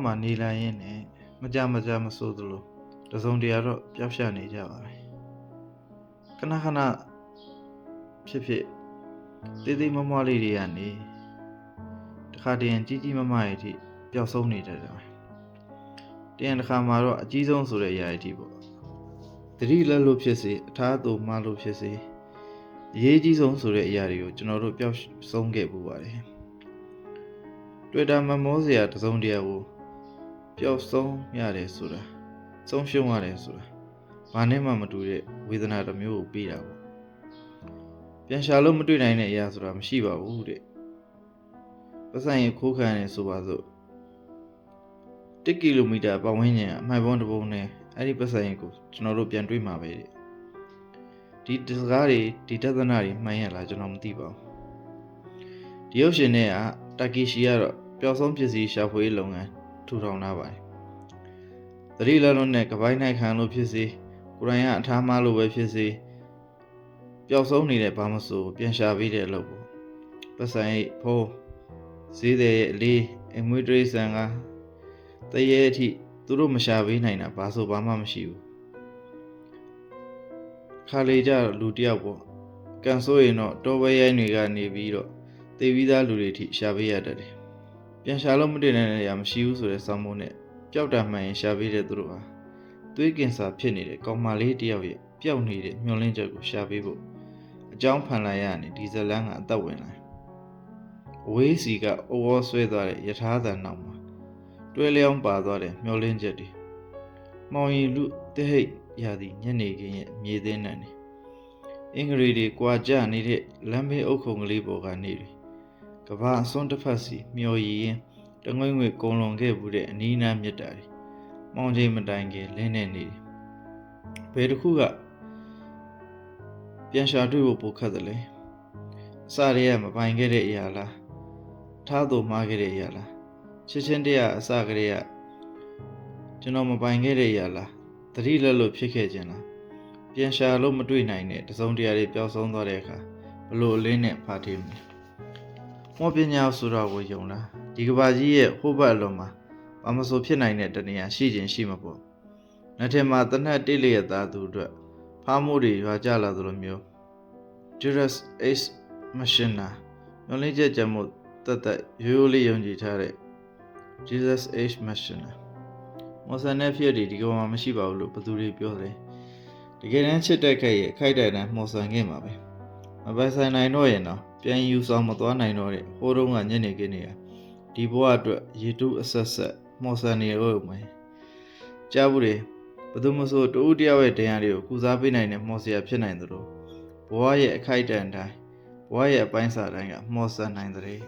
မှာနေလာရင်းနဲ့မကြမဆိုးသလိုတစုံတရာတော့ပျောက်ရှာနေကြပါတယ်ခဏဖြစ်သေးမမွားလေးတွေကနေတခါတည်းကြီးမမရဲ့အထိပျောက်ဆုံးနေတတ်တယ်တရံတစ်ခါမှာတော့အကြီးဆုံးဆိုတဲ့အရာအထိပေါ့သတိလက်လို့ဖြစ်စေအထားသူမှလို့ဖြစ်စေအရေးကြီးဆုံးဆိုတဲ့အရာတွေကိုကျွန်တော်တို့ပျောက်ဆုံးခဲ့ပူပါတယ်တွေ့တာမမောစရာတစုံတရာကိုပျောက်ဆုံးရတယ်ဆိုတာဆုံးရှုံးရတယ်ဆိုတာဘာနဲ့မှမတူတဲ့ဝေဒနာတစ်မျိုးကိုပေးတာပေါ့ပြန်ရှာလို့မတွေ့နိုင်တဲ့အရာဆိုတာမရှိပါဘူးတဲ့ပတ်စံရင်ခိုးခံရတယ်ဆိုပါစို့1 ကီလိုမီတာပတ်ဝန်းကျင်အမှိုက်ပုံးတစ်ပုံးနဲ့အဲ့ဒီပတ်စံရင်ကိုကျွန်တော်တို့ပြန်တွေ့မှာပဲတဲ့ဒီစကားတွေဒီတသနာတွေမှန်ရလားကျွန်တော်မသိပါဘူးဒီရုပ်ရှင်နဲ့တာကီရှီကတော့ပျောက်ဆုံးပစ္စည်းရှာဖွေလုပ်ငန်းထူထောင်လာပါတယ်သတိလလုံးနဲ့ကပိုင်းနိုင်ခံလို့ဖြစ်စေကိုရိုင်းကအထားမလို့ပဲဖြစ်စေပျောက်ဆုံးနေတဲ့ဘာမဆိုပြန်ရှာပေးတဲ့အလုပ်ပေါ့ပတ်စံရိပ်ဖိုးဈေးတဲ့ရဲ့အလေးအမွေးတရိษံကတရေအထိသူတို့မရှာပေးနိုင်တာဘာဆိုဘာမှမရှိဘူးခါလေကြလူတယောက်ပေါ့ကန်ဆိုးရင်တော့တောဝဲရိုင်းတွေကနေပြီးတော့တေးပြီးသားလူတွေအထိရှာပေးရတတ်တယ်ပြန်ရှာလို့မတွေ့နိုင်တဲ့အရာမရှိဘူးဆိုတဲ့စောင်းမိုးနဲ့ပျောက်တာမှန်ရင်ရှာပေးတဲ့သူတို့ဟာသွေးကင်ဆာဖြစ်နေတဲ့ကောင်မလေးတယောက်ရဲ့ပျောက်နေတဲ့မျောလင်းချက်ကိုရှာပေးဖို့အကြောင်းဖန်လိုက်ရရင်ဒီဇလန်းကအသက်ဝင်လာဝေးစီကအိုးဝဆွဲသွားတဲ့ယထာသံနောက်မှာတွဲလျောင်းပါသွားတဲ့မျောလင်းချက်တွေမောင်ရီလူတဟိတ်ရသည်ညနေခင်းရဲ့မြေသင်းနံနေအင်္ဂရီတွေကွာကြနေတဲ့လမ်းဘေးအုပ်ခုံကလေးပေါ်ကနေတွေကဘာအစွန်းတစ်ဖက်စီမျောရည်ရင်တငွေ့ငွေ့ကုံလွန်ခဲ့မှုတဲ့အနီးနားမြစ်တာတွေမောင်ချိန်မတိုင်ခင်လင်းနေနေတယ်ဘယ်တစ်ခုကပြန်ရှာတွေ့ဖို့ပိုခက်တယ်လေအစတည်းကမပိုင်ခဲ့တဲ့အရာလားထားသူမှားခဲ့တဲ့အရာလားချစ်ချင်းတရားအစကတည်းကကျွန်တော်မပိုင်ခဲ့တဲ့အရာလားသတိလက်လို့ဖြစ်ခဲ့ခြင်းလားပြန်ရှာလို့မတွေ့နိုင်တဲ့တစုံတရာတွေပျောက်ဆုံးသွားတဲ့အခါဘလို့အလင်းနဲ့ဖာထေးမလဲမောပညာဆိုတော့ကိုယုံလားဒီကဘာကြီးရဲ့ဟိုဘက်အလုံးမှာဘာမဆိုဖြစ်နိုင်တဲ့တနေရာရှိခြင်းရှိမှာပေါ့နှစ်ထင်မှာတနက်တိလျက်သားသူအတွက်ဖားမိုးတွေရွာကြလာသလိုမျိုး Judas H Machina ညှို့လေးချက်ကြမှုတက်ရိုးလေးယုံကြည်ထားတဲ့ Jesus H Machina မော်ဆန်နဲ့ဖြစ်ဒီကောင်မှမရှိပါဘူးလို့ဘသူတွေပြောတယ်တကယ်တမ်းချစ်တဲ့ခဲ့ရဲ့ခိုက်တဲ့တန်းမော်ဆန်ခဲ့မှာပဲမပိုင်ဆိုင်နိုင်တော့ရင်တော့ပြန်ယူဆောင်မသွားနိုင်တော့တဲ့ဟိုးတုန်းကညနေခင်းနေရဒီဘဝအတွက်ရေတူးအဆက်မော်ဆန်နေလို့မယ်ကြားဘူးတယ်ဘသူမဆိုတူတယောက်ရဲ့တရားတွေကိုကုစားပေးနိုင်တဲ့မော်ဆရာဖြစ်နိုင်သလိုဘဝရဲ့အခိုက်အတန့်တိုင်းဘဝရဲ့အပိုင်းစာတိုင်းကမော်ဆန်နိုင်တဲ့